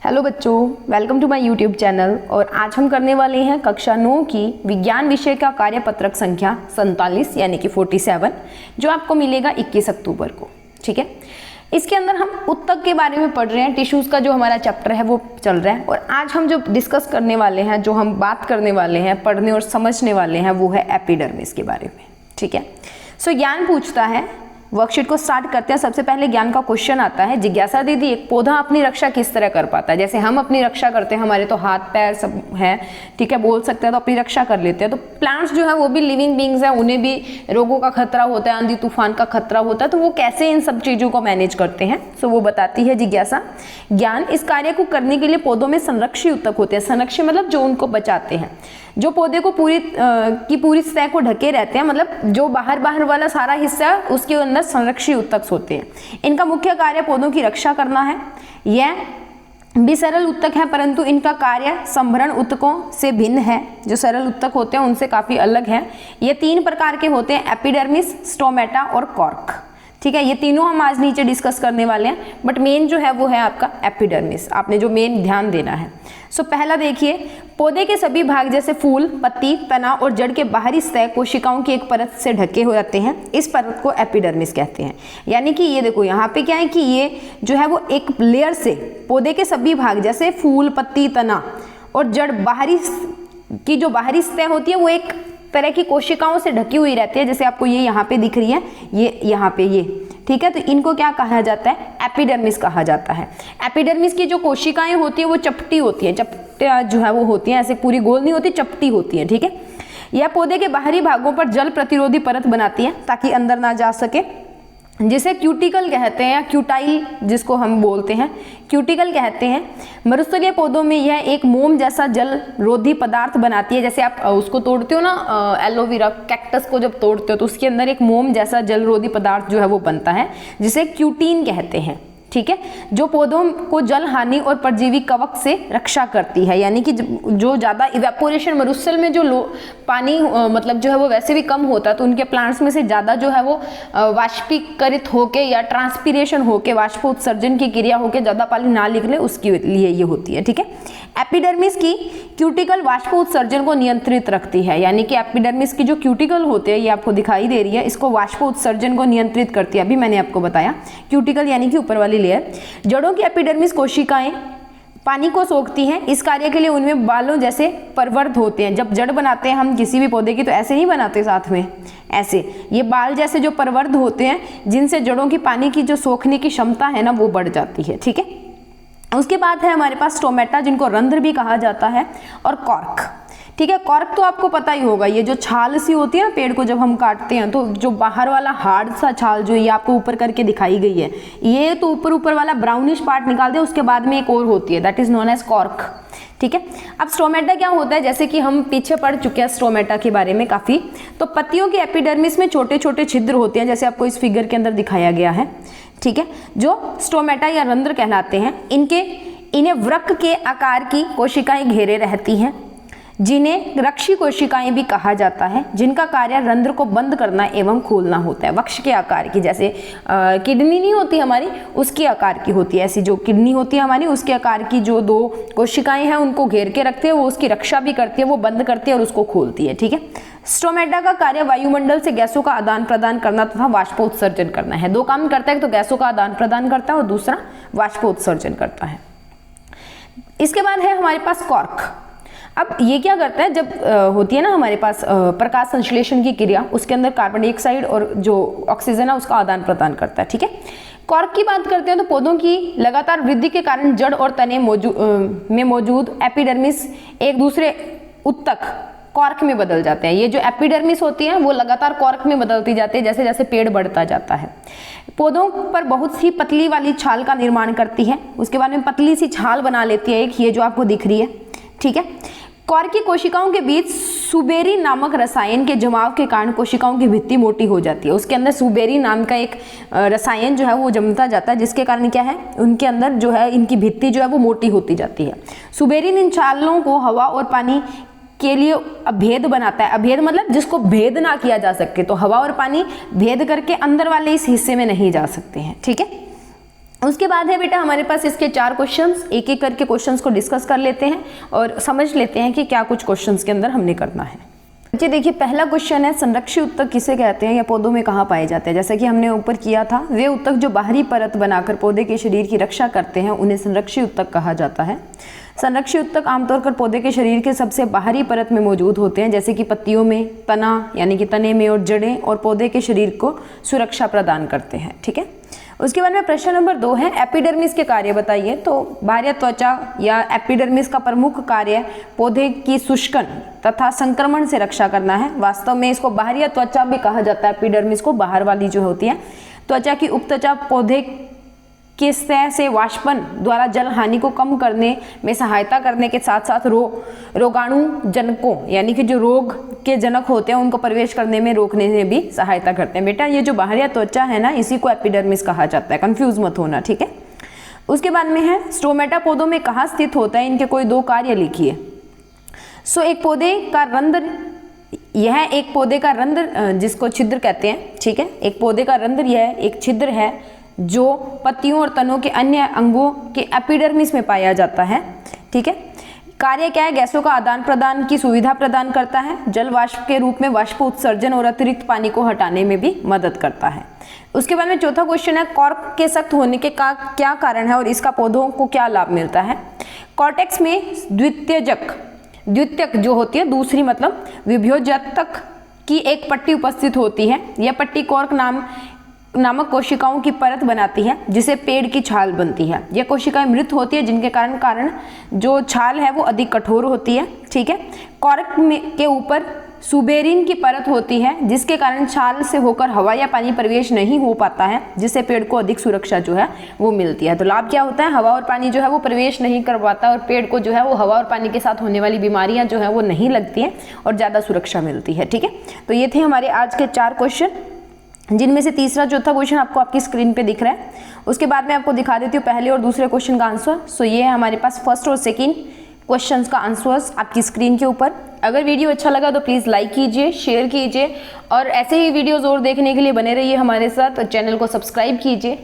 Hello बच्चों, welcome to my YouTube channel. और आज हम करने वाले हैं कक्षा 9 की विज्ञान विषय का कार्यपत्रक संख्या 47 यानी कि 47, जो आपको मिलेगा 21 अक्टूबर को। ठीक है, इसके अंदर हम उत्तक के बारे में पढ़ रहे हैं। टिश्यूज़ का जो हमारा चैप्टर है वो चल रहा है। और आज हम जो डिस्कस करने वाले हैं, जो हम बात करने वाले हैं, पढ़ने और समझने वाले हैं, वो है एपिडर्मिस के बारे में। ठीक है, सो ज्ञान पूछता है। वर्कशीट को स्टार्ट करते हैं। सबसे पहले ज्ञान का क्वेश्चन आता है, जिज्ञासा दीदी एक पौधा अपनी रक्षा किस तरह कर पाता है? जैसे हम अपनी रक्षा करते हैं, हमारे तो हाथ पैर सब है, ठीक है, बोल सकते हैं, तो अपनी रक्षा कर लेते हैं। तो प्लांट्स जो है वो भी लिविंग बींग्स हैं, उन्हें भी रोगों का खतरा होता है, आंधी तूफान का खतरा होता है, तो वो कैसे इन सब चीज़ों को मैनेज करते हैं, सो वो बताती है जिज्ञासा। ज्ञान इस कार्य को करने के लिए पौधों में संरक्षी उत्तक होते हैं। संरक्षी मतलब जो उनको बचाते हैं, जो पौधे को पूरी सतह को ढके रहते हैं, मतलब जो बाहर वाला सारा हिस्सा उसके अंदर संरक्षी उत्तक होते हैं। इनका मुख्य कार्य पौधों की रक्षा करना है। यह भी सरल उत्तक है, परंतु इनका कार्य संभरण उत्तकों से भिन्न है। जो सरल उत्तक होते हैं उनसे काफी अलग है। ये 3 प्रकार के होते हैं, एपिडर्मिस, स्टोमेटा और कॉर्क। ठीक है, ये तीनों हम आज नीचे डिस्कस करने वाले हैं, बट मेन जो है वो है आपका एपिडर्मिस। आपने जो मेन ध्यान देना है। सो पहला देखिए, पौधे के सभी भाग जैसे फूल, पत्ती, तना और जड़ के बाहरी सतह कोशिकाओं की एक परत से ढके हो जाते हैं। इस परत को एपिडर्मिस कहते हैं। यानी कि ये देखो, यहाँ पे क्या है कि ये जो है वो एक लेयर से पौधे के सभी भाग जैसे फूल, पत्ती, तना और जड़ बाहरी की जो बाहरी सतह होती है वो एक तरह की कोशिकाओं से ढकी हुई रहती है। जैसे आपको ये यहाँ पे दिख रही है, ये यहाँ पे ये, ठीक है, तो इनको क्या कहा जाता है? एपिडर्मिस कहा जाता है। एपिडर्मिस की जो कोशिकाएं होती है वो चपटी होती है, चपटियाँ जो है वो होती हैं, ऐसे पूरी गोल नहीं होती, चपटी होती है। ठीक है, यह पौधे के बाहरी भागों पर जल प्रतिरोधी परत बनाती है ताकि अंदर ना जा सके, जिसे क्यूटिकल कहते हैं या क्यूटाइल जिसको हम बोलते हैं, क्यूटिकल कहते हैं। मरुस्थलीय पौधों में यह एक मोम जैसा जल रोधी पदार्थ बनाती है। जैसे आप उसको तोड़ते हो ना, एलोवेरा, कैक्टस को जब तोड़ते हो तो उसके अंदर एक मोम जैसा जल रोधी पदार्थ जो है वो बनता है, जिसे क्यूटीन कहते हैं। ठीक है, जो पौधों को जल हानि और परजीवी कवक से रक्षा करती है। यानी कि जो ज़्यादा इवेपोरेशन, मरुस्थल में जो पानी मतलब जो है वो वैसे भी कम होता है, तो उनके प्लांट्स में से ज़्यादा जो है वो वाष्पीकरित होके या ट्रांसपीरेशन होके, वाष्पोत्सर्जन की क्रिया होके ज़्यादा पानी ना निकले, उसके लिए ये होती है। ठीक है, एपिडर्मिस की क्यूटिकल वाष्पोत्सर्जन को नियंत्रित रखती है। यानी कि एपिडर्मिस की जो क्यूटिकल होते हैं, ये आपको दिखाई दे रही है, इसको वाष्पोत्सर्जन को नियंत्रित करती है। अभी मैंने आपको बताया, क्यूटिकल यानी कि ऊपर वाली लेयर। जड़ों की एपिडर्मिस कोशिकाएं पानी को सोखती हैं। इस कार्य के लिए उनमें बालों जैसे परवर्ध होते हैं। जब जड़ बनाते हैं हम किसी भी पौधे की, तो ऐसे नहीं बनाते साथ में, ऐसे ये बाल जैसे जो परवर्ध होते हैं, जिनसे जड़ों की पानी की जो सोखने की क्षमता है ना, वो बढ़ जाती है। ठीक है, उसके बाद है हमारे पास स्टोमेटा, जिनको रंध्र भी कहा जाता है, और कॉर्क। ठीक है, कॉर्क तो आपको पता ही होगा, ये जो छाल सी होती है ना पेड़ को जब हम काटते हैं, तो जो बाहर वाला हार्ड सा छाल जो ये आपको ऊपर करके दिखाई गई है, ये तो ऊपर वाला ब्राउनिश पार्ट निकाल दे, उसके बाद में एक और होती है, that is known as cork. ठीक है, अब स्टोमेटा क्या होता है? जैसे कि हम पीछे पढ़ चुके हैं स्टोमेटा के बारे में काफी। तो पत्तियों के एपिडर्मिस में छोटे छोटे छिद्र होते हैं, जैसे आपको इस फिगर के अंदर दिखाया गया है। ठीक है, जो स्टोमेटा या रंध्र कहलाते हैं। इन्हें वृक्क के आकार की कोशिकाएं घेरे रहती हैं, जिन्हें रक्षी कोशिकाएं भी कहा जाता है, जिनका कार्य रंध्र को बंद करना एवं खोलना होता है। वृक्ष के आकार की, जैसे किडनी नहीं होती हमारी, उसके आकार की होती है। ऐसी जो किडनी होती है हमारी, उसके आकार की जो 2 कोशिकाएं हैं, उनको घेर के रखते हैं, वो उसकी रक्षा भी करती है, वो बंद करती है और उसको खोलती है। ठीक है, स्टोमेटा का कार्य वायुमंडल से गैसों का आदान प्रदान करना तथा वाष्पोत्सर्जन करना है। 2 काम करता है, तो गैसों का आदान प्रदान करता है और दूसरा वाष्पोत्सर्जन करता है। इसके बाद है हमारे पास कॉर्क। अब ये क्या करता है? जब होती है ना हमारे पास प्रकाश संश्लेषण की क्रिया, उसके अंदर कार्बन डाइऑक्साइड और जो ऑक्सीजन है उसका आदान प्रदान करता है। ठीक है, कॉर्क की बात करते हैं तो पौधों की लगातार वृद्धि के कारण जड़ और तने में मौजूद एपिडर्मिस एक दूसरे उत्तक कॉर्क में बदल जाते हैं। ये जो एपिडर्मिस होती है वो लगातार कॉर्क में बदलती जाती है जैसे जैसे पेड़ बढ़ता जाता है। पौधों पर बहुत सी पतली वाली छाल का निर्माण करती है, उसके बाद में पतली सी छाल बना लेती है एक, ये जो आपको दिख रही है। ठीक है, कॉर्क की कोशिकाओं के बीच सुबेरी नामक रसायन के जमाव के कारण कोशिकाओं की भित्ति मोटी हो जाती है। उसके अंदर सुबेरी नाम का एक रसायन जो है वो जमता जाता है, जिसके कारण क्या है, उनके अंदर जो है इनकी भित्ति जो है वो मोटी होती जाती है। सुबेरिन इन छालों को हवा और पानी के लिए अभेद बनाता है। अभेद मतलब जिसको भेद ना किया जा सके, तो हवा और पानी भेद करके अंदर वाले इस हिस्से में नहीं जा सकते हैं। ठीक है, उसके बाद है बेटा हमारे पास इसके 4 क्वेश्चंस, एक एक करके क्वेश्चंस को डिस्कस कर लेते हैं और समझ लेते हैं कि क्या कुछ क्वेश्चंस के अंदर हमने करना है। बच्चे देखिए पहला क्वेश्चन है, संरक्षी उत्तक किसे कहते हैं या पौधों में कहाँ पाए जाते हैं। जैसा कि हमने ऊपर किया था, वे उत्तक जो बाहरी परत बनाकर पौधे के शरीर की रक्षा करते हैं उन्हें संरक्षी उत्तक कहा जाता है। संरक्षी उत्तक आमतौर पर पौधे के शरीर के सबसे बाहरी परत में मौजूद होते हैं, जैसे कि पत्तियों में, तना यानी कि तने में, और जड़ें और पौधे के शरीर को सुरक्षा प्रदान करते हैं। ठीक है, उसके बाद में प्रश्न नंबर 2 है, एपिडर्मिस के कार्य बताइए। तो बाह्य त्वचा या एपिडर्मिस का प्रमुख कार्य पौधे की शुष्कन तथा संक्रमण से रक्षा करना है। वास्तव में इसको बाह्य त्वचा भी कहा जाता है, एपिडर्मिस को बाहर वाली जो होती है त्वचा की उपत्वचा पौधे के सतह से वाष्पन द्वारा जल हानि को कम करने में सहायता करने के साथ साथ रोगाणु जनकों यानी कि जो रोग के जनक होते हैं उनको प्रवेश करने में रोकने में भी सहायता करते हैं। बेटा ये जो बाहरी त्वचा है ना, इसी को एपिडर्मिस कहा जाता है, कंफ्यूज मत होना। ठीक है, उसके बाद में है, स्टोमेटा पौधों में कहाँ स्थित होता है, इनके कोई 2 कार्य लिखिए। एक पौधे का रंध्र, यह एक पौधे का रंध्र जिसको छिद्र कहते हैं। ठीक है, एक पौधे का रंध्र यह एक छिद्र है जो पत्तियों और तनों के अन्य अंगों के एपिडर्मिस में पाया जाता है। ठीक है, कार्य क्या है, गैसों का आदान प्रदान की सुविधा प्रदान करता है, जल वाष्प के रूप में वाष्प उत्सर्जन और अतिरिक्त पानी को हटाने में भी मदद करता है। उसके बाद में चौथा क्वेश्चन है, कॉर्क के सख्त होने के का क्या कारण है और इसका पौधों को क्या लाभ मिलता है। कॉर्टेक्स में द्वितीयक जो होती है, दूसरी मतलब विभोजतक की एक पट्टी उपस्थित होती है। यह पट्टी कॉर्क नामक कोशिकाओं की परत बनाती है जिसे पेड़ की छाल बनती है। यह कोशिकाएं मृत होती है जिनके कारण जो छाल है वो अधिक कठोर होती है। ठीक है, कॉर्क के ऊपर सुबेरिन की परत होती है जिसके कारण छाल से होकर हवा या पानी प्रवेश नहीं हो पाता है, जिससे पेड़ को अधिक सुरक्षा जो है वो मिलती है। तो लाभ क्या होता है, हवा और पानी जो है वो प्रवेश नहीं कर पाता और पेड़ को जो है वो हवा और पानी के साथ होने वाली बीमारियां जो है वो नहीं लगती हैं और ज़्यादा सुरक्षा मिलती है। ठीक है, तो ये थे हमारे आज के 4 क्वेश्चन, जिनमें से तीसरा चौथा क्वेश्चन आपको आपकी स्क्रीन पे दिख रहा है। उसके बाद मैं आपको दिखा देती हूँ पहले और दूसरे क्वेश्चन का आंसर। ये है हमारे पास फर्स्ट और सेकंड क्वेश्चंस का आंसर्स आपकी स्क्रीन के ऊपर। अगर वीडियो अच्छा लगा तो प्लीज़ लाइक कीजिए, शेयर कीजिए और ऐसे ही वीडियोज़ और देखने के लिए बने रहिए हमारे साथ। चैनल को सब्सक्राइब कीजिए।